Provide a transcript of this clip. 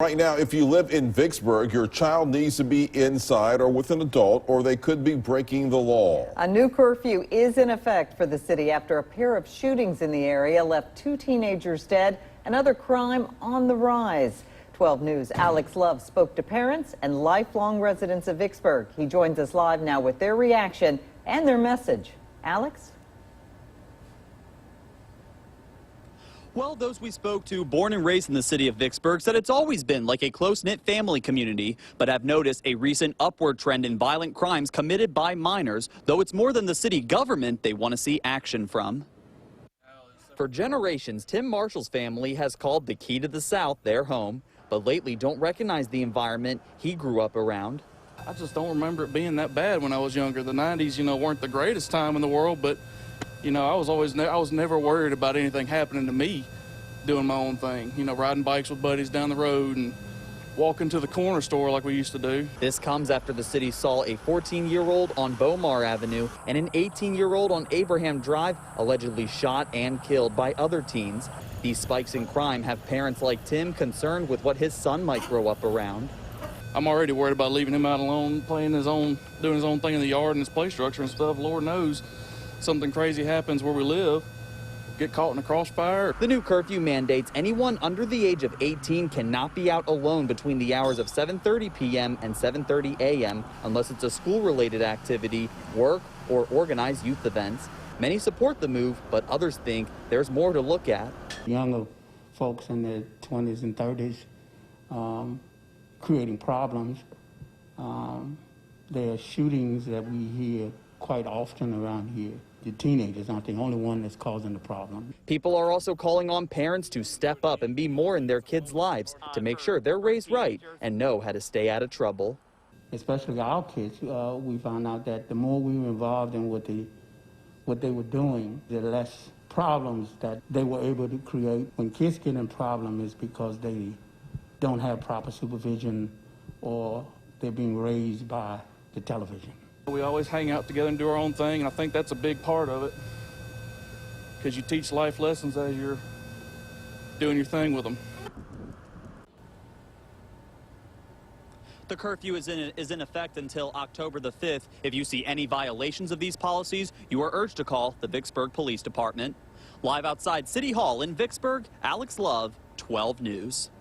Right now, if you live in Vicksburg, your child needs to be inside or with an adult, or they could be breaking the law. A new curfew is in effect for the city after a pair of shootings in the area left 2 teenagers dead. Another crime on the rise. 12 News' Alex Love spoke to parents and lifelong residents of Vicksburg. He joins us live now with their reaction and their message. Alex? Well, those we spoke to, born and raised in the city of Vicksburg, said it's always been like a close-knit family community, but have noticed a recent upward trend in violent crimes committed by minors, though it's more than the city government they want to see action from. For generations, Tim Marshall's family has called the Key to the South their home, but lately don't recognize the environment he grew up around. I just don't remember it being that bad when I was younger. The 90s, weren't the greatest time in the world, but I was never worried about anything happening to me doing my own thing. Riding bikes with buddies down the road and walking to the corner store like we used to do. This comes after the city saw a 14-year-old on Bomar Avenue and an 18-year-old on Abraham Drive allegedly shot and killed by other teens. These spikes in crime have parents like Tim concerned with what his son might grow up around. I'm already worried about leaving him out alone, doing his own thing in the yard and his play structure and stuff. Lord knows something crazy happens where we live, get caught in a crossfire. The new curfew mandates anyone under the age of 18 cannot be out alone between the hours of 7:30 p.m. and 7:30 a.m. unless it's a school-related activity, work, or organized youth events. Many support the move, but others think there's more to look at. Younger folks in their 20s and 30s creating problems. There are shootings that we hear quite often around here. The teenagers aren't the only one that's causing the problem. People are also calling on parents to step up and be more in their kids' lives to make sure they're raised right and know how to stay out of trouble. Especially our kids, we found out that the more we were involved in what they were doing, the less problems that they were able to create. When kids get in problems, it's because they don't have proper supervision or they're being raised by the television. We always hang out together and do our own thing, and I think that's a big part of it, because you teach life lessons as you're doing your thing with them. The curfew is in effect until October the 5th. If you see any violations of these policies, you are urged to call the Vicksburg Police Department. Live outside City Hall in Vicksburg, Alex Love, 12 News.